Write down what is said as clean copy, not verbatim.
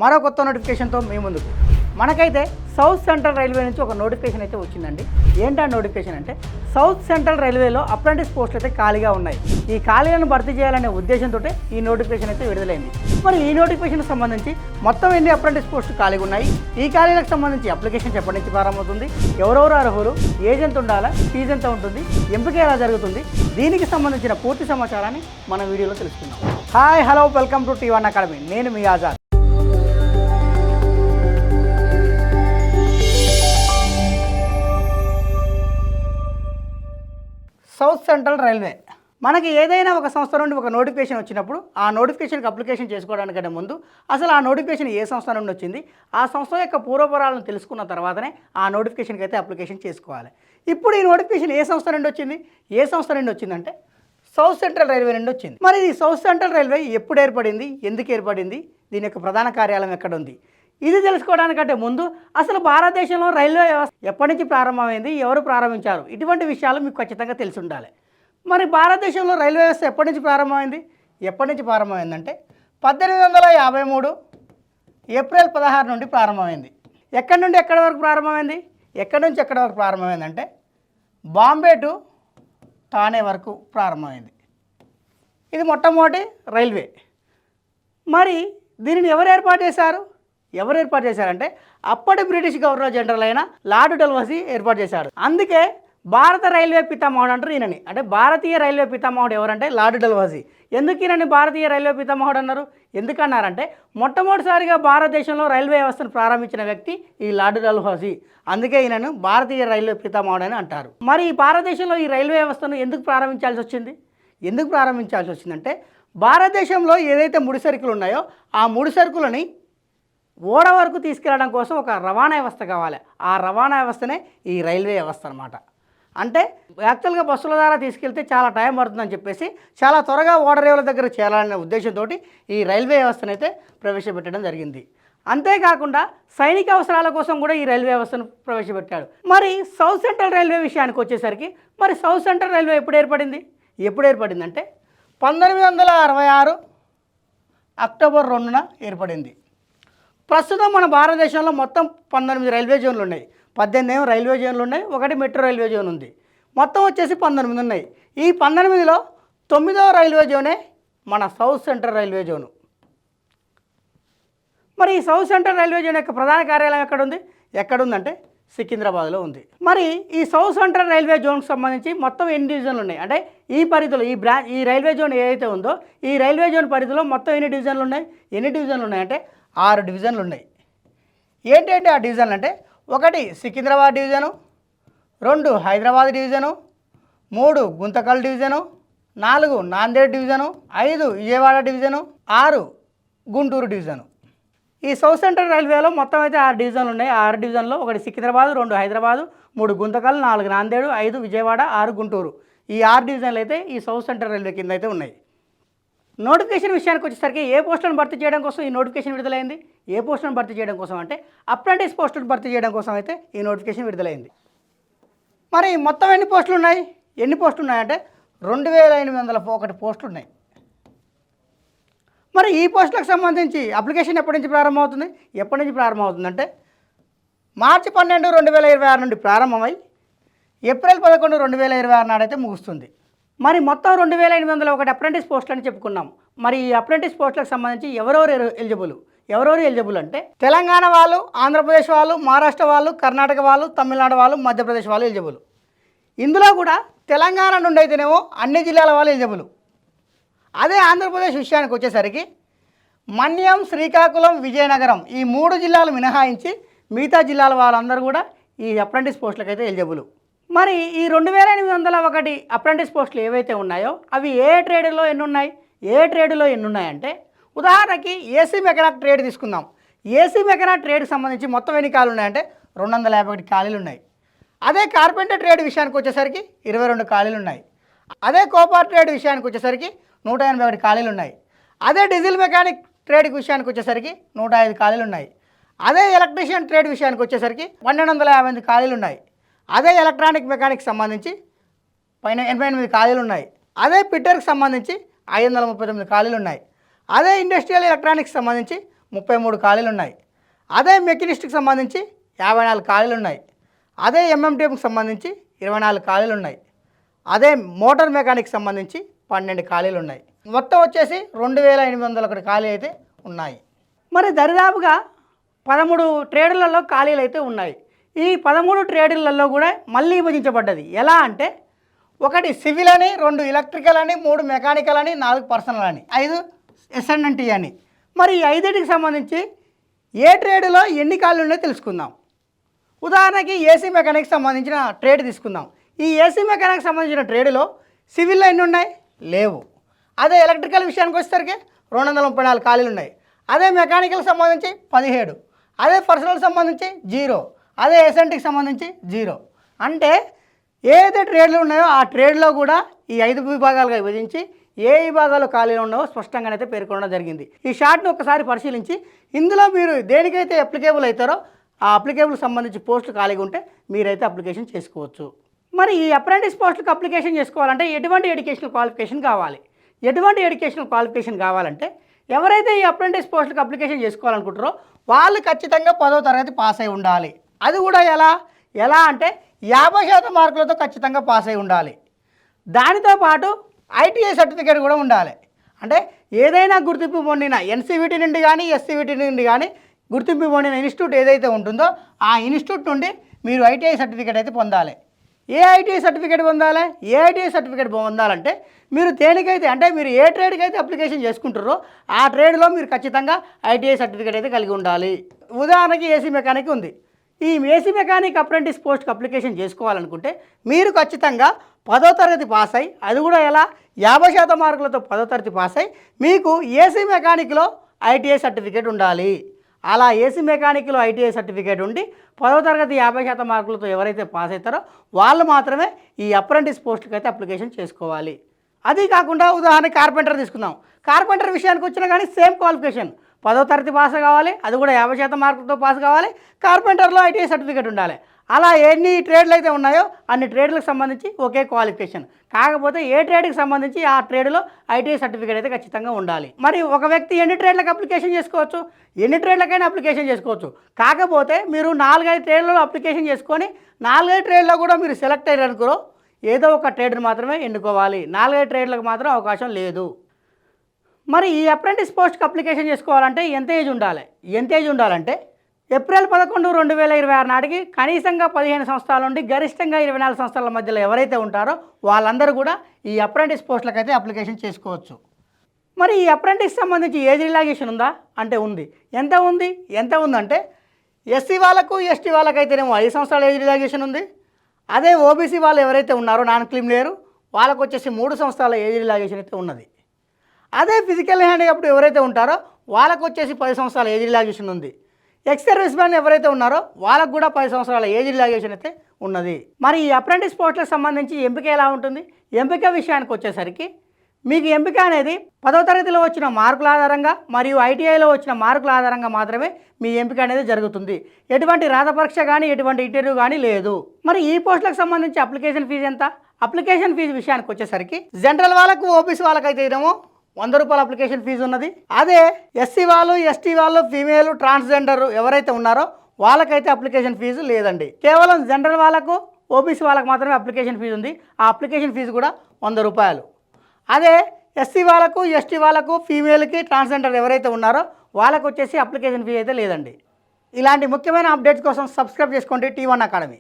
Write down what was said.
మరో కొత్త నోటిఫికేషన్తో మీ ముందుకు. మనకైతే సౌత్ సెంట్రల్ రైల్వే నుంచి ఒక నోటిఫికేషన్ అయితే వచ్చిందండి. ఏంటా నోటిఫికేషన్ అంటే సౌత్ సెంట్రల్ రైల్వేలో అప్రెంటిస్ పోస్టులు అయితే ఖాళీగా ఉన్నాయి. ఈ ఖాళీలను భర్తీ చేయాలనే ఉద్దేశంతో ఈ నోటిఫికేషన్ అయితే విడుదలైంది. మరి ఈ నోటిఫికేషన్కి సంబంధించి మొత్తం ఎన్ని అప్రెంటిస్ పోస్టులు ఖాళీగా ఉన్నాయి, ఈ ఖాళీలకు సంబంధించి అప్లికేషన్ ఎప్పటి నుంచి ప్రారంభమవుతుంది, ఎవరెవరు అర్హులు, ఏజ్ ఎంత ఉండాలా, ఫీజు ఎంత ఉంటుంది, ఎంపిక ఎలా జరుగుతుంది, దీనికి సంబంధించిన పూర్తి సమాచారాన్ని మన వీడియోలో తెలుసుకుందాం. Hi hello welcome to T1 academy. నేను మీ ఆజాద్. సౌత్ సెంట్రల్ రైల్వే మనకి ఏదైనా ఒక సంస్థ నుండి ఒక నోటిఫికేషన్ వచ్చినప్పుడు ఆ నోటిఫికేషన్కి అప్లికేషన్ చేసుకోవడానికంటే ముందు అసలు ఆ నోటిఫికేషన్ ఏ సంస్థ నుండి వచ్చింది, ఆ సంస్థ యొక్క పూర్వపరాలను తెలుసుకున్న తర్వాతనే ఆ నోటిఫికేషన్కి అయితే అప్లికేషన్ చేసుకోవాలి. ఇప్పుడు ఈ నోటిఫికేషన్ ఏ సంస్థ నుండి వచ్చింది, ఏ సంస్థ నుండి వచ్చిందంటే సౌత్ సెంట్రల్ రైల్వే నుండి వచ్చింది. మరి ఈ సౌత్ సెంట్రల్ రైల్వే ఎప్పుడు ఏర్పడింది, ఎందుకు ఏర్పడింది, దీని యొక్క ప్రధాన కార్యాలయం ఎక్కడ ఉంది, ఇది తెలుసుకోవడానికంటే ముందు అసలు భారతదేశంలో రైల్వే వ్యవస్థ ఎప్పటి నుంచి ప్రారంభమైంది, ఎవరు ప్రారంభించారు, ఇటువంటి విషయాలు మీకు ఖచ్చితంగా తెలిసి ఉండాలి. మరి భారతదేశంలో రైల్వే వ్యవస్థ ఎప్పటి నుంచి ప్రారంభమైందంటే 1853 ఏప్రిల్ 16 నుండి ప్రారంభమైంది. ఎక్కడి నుండి ఎక్కడి వరకు ప్రారంభమైంది, ఎక్కడి నుంచి ఎక్కడి వరకు ప్రారంభమైందంటే బాంబే టు ఠానే వరకు ప్రారంభమైంది. ఇది మొట్టమొదటి రైల్వే. మరి దీనిని ఎవరు ఏర్పాటు చేశారంటే అప్పటి బ్రిటిష్ గవర్నర్ జనరల్ అయిన లార్డ్ డల్హౌసీ ఏర్పాటు చేశాడు. అందుకే భారత రైల్వే పితామహుడు అంటారు ఈయనని. అంటే భారతీయ రైల్వే పితామహుడు ఎవరంటే లార్డ్ డల్హౌసీ. ఎందుకు ఈయనని భారతీయ రైల్వే పితామహుడు అన్నారు, ఎందుకన్నారంటే మొట్టమొదటిసారిగా భారతదేశంలో రైల్వే వ్యవస్థను ప్రారంభించిన వ్యక్తి ఈ లార్డ్ డల్హౌసీ. అందుకే ఈయనను భారతీయ రైల్వే పితామహుడు అని అంటారు. మరి ఈ భారతదేశంలో ఈ రైల్వే వ్యవస్థను ఎందుకు ప్రారంభించాల్సి వచ్చిందంటే భారతదేశంలో ఏదైతే ముడి సరుకులు ఉన్నాయో ఆ ముడి సరుకులని ఓడ వరకు తీసుకెళ్ళడం కోసం ఒక రవాణా వ్యవస్థ కావాలి. ఆ రవాణా వ్యవస్థనే ఈ రైల్వే వ్యవస్థ అనమాట. అంటే యాక్చువల్గా బస్సుల ద్వారా తీసుకెళ్తే చాలా టైం పడుతుందని చెప్పేసి చాలా త్వరగా ఓడ రేవుల దగ్గర చేరాలనే ఉద్దేశంతో ఈ రైల్వే వ్యవస్థను అయితే ప్రవేశపెట్టడం జరిగింది. అంతేకాకుండా సైనిక అవసరాల కోసం కూడా ఈ రైల్వే వ్యవస్థను ప్రవేశపెట్టాడు. మరి సౌత్ సెంట్రల్ రైల్వే విషయానికి వచ్చేసరికి మరి సౌత్ సెంట్రల్ రైల్వే ఎప్పుడు ఏర్పడిందంటే 1966 అక్టోబర్ 2న ఏర్పడింది. ప్రస్తుతం మన భారతదేశంలో మొత్తం 19 రైల్వే జోన్లు ఉన్నాయి. 18 రైల్వే జోన్లు ఉన్నాయి, 1 మెట్రో రైల్వే జోన్ ఉంది. మొత్తం వచ్చేసి 19 ఉన్నాయి. ఈ 19లో 9వ రైల్వే జోనే మన సౌత్ సెంట్రల్ రైల్వే జోను. మరి ఈ సౌత్ సెంట్రల్ రైల్వే జోన్ యొక్క ప్రధాన కార్యాలయం ఎక్కడుందంటే సికింద్రాబాద్లో ఉంది. మరి ఈ సౌత్ సెంట్రల్ రైల్వే జోన్కి సంబంధించి మొత్తం ఎన్ని డివిజన్లు ఉన్నాయి అంటే ఈ పరిధిలో ఈ రైల్వే జోన్ ఏదైతే ఉందో ఈ రైల్వే జోన్ పరిధిలో మొత్తం ఎన్ని డివిజన్లు ఉన్నాయంటే 6 డివిజన్లు ఉన్నాయి. ఏంటంటే ఆ డివిజన్లు అంటే 1 Secunderabad division, 2 Hyderabad division, 3 Guntakal division, 4 Nanded division, 5 Vijayawada division, 6 Guntur division. ఈ సౌత్ సెంట్రల్ రైల్వేలో మొత్తం అయితే 6 డివిజన్లు ఉన్నాయి. 6 డివిజన్లో 1 సికింద్రాబాద్, 2 హైదరాబాదు, 3 గుంతకల్, 4 నాందేడు, 5 విజయవాడ, 6 గుంటూరు. ఈ 6 డివిజన్లు అయితే ఈ సౌత్ సెంట్రల్ రైల్వే కింద అయితే ఉన్నాయి. నోటిఫికేషన్ విషయానికి వచ్చేసరికి ఏ పోస్టులను భర్తీ చేయడం కోసం ఈ నోటిఫికేషన్ విడుదలైంది, ఏ పోస్టులను భర్తీ చేయడం కోసం అంటే అప్రెంటిస్ పోస్టులను భర్తీ చేయడం కోసం అయితే ఈ నోటిఫికేషన్ విడుదలైంది. మరి మొత్తం ఎన్ని పోస్టులు ఉన్నాయంటే 2801 పోస్టులు ఉన్నాయి. మరి ఈ పోస్టులకు సంబంధించి అప్లికేషన్ ఎప్పటి నుంచి ప్రారంభమవుతుందంటే మార్చి 12, 2026 నుండి ప్రారంభమై ఏప్రిల్ 11, 2026 నాడైతే ముగుస్తుంది. మరి మొత్తం 2801 అప్రెంటిస్ పోస్టులు అని చెప్పుకున్నాం. మరి ఈ అప్రెంటిస్ పోస్టులకు సంబంధించి ఎవరెవరు ఎలిజిబుల్ అంటే తెలంగాణ వాళ్ళు, ఆంధ్రప్రదేశ్ వాళ్ళు, మహారాష్ట్ర వాళ్ళు, కర్ణాటక వాళ్ళు, తమిళనాడు వాళ్ళు, మధ్యప్రదేశ్ వాళ్ళు ఎలిజిబుల్. ఇందులో కూడా తెలంగాణ నుండి అయితేనేమో అన్ని జిల్లాల వాళ్ళు ఎలిజిబుల్. అదే ఆంధ్రప్రదేశ్ విషయానికి వచ్చేసరికి మన్యం, శ్రీకాకుళం, విజయనగరం ఈ 3 జిల్లాలు మినహాయించి మిగతా జిల్లాల వాళ్ళందరూ కూడా ఈ అప్రెంటిస్ పోస్టులకు అయితే ఎలిజిబుల్. మరి ఈ 2801 అప్రెంటిస్ పోస్టులు ఏవైతే ఉన్నాయో అవి ఏ ట్రేడ్లో ఎన్ని ఉన్నాయంటే ఉదాహరణకి ఏసీ మెకానిక్ ట్రేడ్ తీసుకుందాం. ఏసీ మెకానిక్ ట్రేడ్కి సంబంధించి మొత్తం ఎన్ని ఖాళీలు ఉన్నాయంటే 251 ఖాళీలు ఉన్నాయి. అదే కార్పెంటర్ ట్రేడ్ విషయానికి వచ్చేసరికి 22 ఖాళీలు ఉన్నాయి. అదే కోపార్ ట్రేడ్ విషయానికి వచ్చేసరికి 181 ఖాళీలు ఉన్నాయి. అదే డీజిల్ మెకానిక్ ట్రేడ్ విషయానికి వచ్చేసరికి 105 ఖాళీలు ఉన్నాయి. అదే ఎలక్ట్రీషియన్ ట్రేడ్ విషయానికి వచ్చేసరికి 1258 ఖాళీలు ఉన్నాయి. అదే ఎలక్ట్రానిక్ మెకానిక్ సంబంధించి 88 ఖాళీలు ఉన్నాయి. అదే పిట్టర్కి సంబంధించి 539 ఖాళీలు ఉన్నాయి. అదే ఇండస్ట్రియల్ ఎలక్ట్రానిక్స్ సంబంధించి 33 ఖాళీలు ఉన్నాయి. అదే మెకానిస్ట్కి సంబంధించి 54 ఖాళీలు ఉన్నాయి. అదే ఎంఎంటీఎంకి సంబంధించి 24 ఖాళీలు ఉన్నాయి. అదే మోటార్ మెకానిక్ సంబంధించి 12 ఖాళీలు ఉన్నాయి. మొత్తం వచ్చేసి 2801 ఖాళీ అయితే ఉన్నాయి. మరి దరిదాపుగా 13 ట్రేడులలో ఖాళీలు అయితే ఉన్నాయి. ఈ 13 ట్రేడులలో కూడా మళ్ళీ విభజించబడ్డది. ఎలా అంటే ఒకటి సివిల్ అని, 2 ఎలక్ట్రికల్ అని, 3 మెకానికల్ అని, 4 పర్సనల్ అని, 5 ఎస్ఎన్ఎన్టీ అని. మరి ఈ 5టికి సంబంధించి ఏ ట్రేడ్లో ఎన్ని ఖాళీలు ఉన్నాయో తెలుసుకుందాం. ఉదాహరణకి ఏసీ మెకానిక్ సంబంధించిన ట్రేడ్ తీసుకుందాం. ఈ ఏసీ మెకానిక్ సంబంధించిన ట్రేడ్లో సివిల్లో ఎన్ని ఉన్నాయి? లేవు. అదే ఎలక్ట్రికల్ విషయానికి వచ్చేసరికి 234 ఖాళీలు ఉన్నాయి. అదే మెకానికల్ సంబంధించి 17, అదే పర్సనల్ సంబంధించి 0, అదే ఎస్ఎన్టీకి సంబంధించి 0. అంటే ఏదైతే ట్రేడ్లు ఉన్నాయో ఆ ట్రేడ్లో కూడా ఈ 5 విభాగాలుగా విభజించి ఏ విభాగాలు ఖాళీలు ఉన్నావో స్పష్టంగానైతే పేర్కొనడం జరిగింది. ఈ షార్ట్ని ఒకసారి పరిశీలించి ఇందులో మీరు దేనికైతే అప్లికేబుల్ అవుతారో ఆ అప్లికేబుల్ సంబంధించి పోస్టులు ఖాళీగా ఉంటే మీరైతే అప్లికేషన్ చేసుకోవచ్చు. మరి ఈ అప్రెంటిస్ పోస్టులకు అప్లికేషన్ చేసుకోవాలంటే ఎటువంటి ఎడ్యుకేషనల్ క్వాలిఫికేషన్ కావాలి? ఎటువంటి ఎడ్యుకేషనల్ క్వాలిఫికేషన్ కావాలంటే ఎవరైతే ఈ అప్రెంటిస్ పోస్టులకు అప్లికేషన్ చేసుకోవాలనుకుంటారో వాళ్ళు ఖచ్చితంగా 10వ తరగతి పాస్ అయి ఉండాలి. అది కూడా ఎలా అంటే 50% మార్కులతో ఖచ్చితంగా పాస్ అయి ఉండాలి. దానితో పాటు ఐటీఐ సర్టిఫికేట్ కూడా ఉండాలి. అంటే ఏదైనా గుర్తింపు పొందిన ఎన్సీవీటీ నుండి కానీ ఎస్సీవీటీ నుండి కానీ గుర్తింపు పొందిన ఇన్స్టిట్యూట్ ఏదైతే ఉంటుందో ఆ ఇన్స్టిట్యూట్ నుండి మీరు ఐటీఐ సర్టిఫికేట్ అయితే పొందాలి. ఏ ఐటీఐ సర్టిఫికేట్ పొందాలి? ఏ ఐటీఐ సర్టిఫికేట్ పొందాలంటే మీరు దేనికైతే అంటే మీరు ఏ ట్రేడ్కి అయితే అప్లికేషన్ చేసుకుంటారో ఆ ట్రేడ్లో మీరు ఖచ్చితంగా ఐటీఐ సర్టిఫికేట్ అయితే కలిగి ఉండాలి. ఉదాహరణకి ఏసీ మెకానిక్ ఉంది. ఈ ఏసీ మెకానిక్ అప్రెంటిస్ పోస్ట్కి అప్లికేషన్ చేసుకోవాలనుకుంటే మీరు ఖచ్చితంగా 10వ తరగతి పాస్ అయ్యి, అది కూడా 50% మార్కులతో 10వ తరగతి పాస్ అయ్యి మీకు ఏసీ మెకానిక్లో ఐటీఐ సర్టిఫికేట్ ఉండాలి. అలా ఏసీ మెకానిక్లో ఐటీఐ సర్టిఫికేట్ ఉండి 10వ తరగతి 50% మార్కులతో ఎవరైతే పాస్ అవుతారో వాళ్ళు మాత్రమే ఈ అప్రెంటిస్ పోస్ట్కి అయితే అప్లికేషన్ చేసుకోవాలి. అది కాకుండా ఉదాహరణ కార్పెంటర్ తీసుకుందాం. కార్పెంటర్ విషయానికి వచ్చినా కానీ సేమ్ క్వాలిఫికేషన్ 10వ తరగతి పాస్ కావాలి, అది కూడా 50% మార్కులతో పాస్ కావాలి, కార్పెంటర్లో ఐటీఐ సర్టిఫికేట్ ఉండాలి. అలా ఎన్ని ట్రేడ్లు అయితే ఉన్నాయో అన్ని ట్రేడ్లకు సంబంధించి ఒకే క్వాలిఫికేషన్. కాకపోతే ఏ ట్రేడ్కి సంబంధించి ఆ ట్రేడ్లో ఐటీఐ సర్టిఫికేట్ అయితే ఖచ్చితంగా ఉండాలి. మరి ఒక వ్యక్తి ఎన్ని ట్రేడ్లకు అప్లికేషన్ చేసుకోవచ్చు? ఎన్ని ట్రేడ్లకైనా అప్లికేషన్ చేసుకోవచ్చు. కాకపోతే మీరు 4-5 ట్రేడ్లలో అప్లికేషన్ చేసుకొని 4-5 ట్రేడ్లో కూడా మీరు సెలెక్ట్ అయ్యారనుకో ఏదో ఒక ట్రేడ్ని మాత్రమే ఎన్నుకోవాలి. 4-5 ట్రేడ్లకు మాత్రం అవకాశం లేదు. మరి ఈ అప్రెంటిస్ పోస్ట్కి అప్లికేషన్ చేసుకోవాలంటే ఎంత ఏజ్ ఉండాలి? ఎంత ఏజ్ ఉండాలంటే ఏప్రిల్ 11, 2026 నాటికి కనీసంగా 15 సంవత్సరాల నుండి గరిష్టంగా 24 సంవత్సరాల మధ్యలో ఎవరైతే ఉంటారో వాళ్ళందరూ కూడా ఈ అప్రెంటిస్ పోస్టులకు అయితే అప్లికేషన్ చేసుకోవచ్చు. మరి ఈ అప్రెంటిస్ సంబంధించి ఏజ్ రిలాక్సేషన్ ఉందా అంటే ఉంది. ఎంత ఉందంటే ఎస్సీ వాళ్ళకు ఎస్టీ వాళ్ళకైతేనేమో 5 సంవత్సరాల ఏజ్ రిలాక్సేషన్ ఉంది. అదే ఓబీసీ వాళ్ళు ఎవరైతే ఉన్నారో నాన్ క్లీమ్ లేరు వాళ్ళకు వచ్చేసి 3 సంవత్సరాల ఏజ్ రిలాక్సేషన్ అయితే ఉన్నది. అదే ఫిజికల్ హ్యాండిక్యాప్డ్ ఎవరైతే ఉంటారో వాళ్ళకు వచ్చేసి 10 సంవత్సరాల ఏజ్ రిలాక్సేషన్ ఉంది. ఎక్స్ సర్వీస్ మ్యాన్ ఎవరైతే ఉన్నారో వాళ్ళకు కూడా 10 సంవత్సరాల ఏజ్ రిలాక్సేషన్ అయితే ఉన్నది. మరి ఈ అప్రెంటిస్ పోస్టులకు సంబంధించి ఎంపిక ఎలా ఉంటుంది? ఎంపిక విషయానికి వచ్చేసరికి మీకు ఎంపిక అనేది 10వ తరగతిలో వచ్చిన మార్కుల ఆధారంగా మరియు ఐటీఐలో వచ్చిన మార్కుల ఆధారంగా మాత్రమే మీ ఎంపిక అనేది జరుగుతుంది. ఎటువంటి రాత పరీక్ష కానీ ఎటువంటి ఇంటర్వ్యూ కానీ లేదు. మరి ఈ పోస్టులకు సంబంధించి అప్లికేషన్ ఫీజు ఎంత? అప్లికేషన్ ఫీజు విషయానికి వచ్చేసరికి జనరల్ వాళ్ళకు ఓబీసీ వాళ్ళకైతే ఏమో 100 రూపాయల అప్లికేషన్ ఫీజు ఉన్నది. అదే ఎస్సీ వాళ్ళు ఎస్టీ వాళ్ళు ఫీమేల్ ట్రాన్స్జెండర్ ఎవరైతే ఉన్నారో వాళ్ళకైతే అప్లికేషన్ ఫీజు లేదండి. కేవలం జనరల్ వాళ్ళకు ఓబీసీ వాళ్ళకు మాత్రమే అప్లికేషన్ ఫీజు ఉంది. ఆ అప్లికేషన్ ఫీజు కూడా 100 రూపాయలు. అదే ఎస్సీ వాళ్ళకు ఎస్టీ వాళ్ళకు ఫీమేల్కి ట్రాన్స్జెండర్ ఎవరైతే ఉన్నారో వాళ్ళకు వచ్చేసి అప్లికేషన్ ఫీజు అయితే లేదండి. ఇలాంటి ముఖ్యమైన అప్డేట్స్ కోసం సబ్స్క్రైబ్ చేసుకోండి T1 అకాడమీ.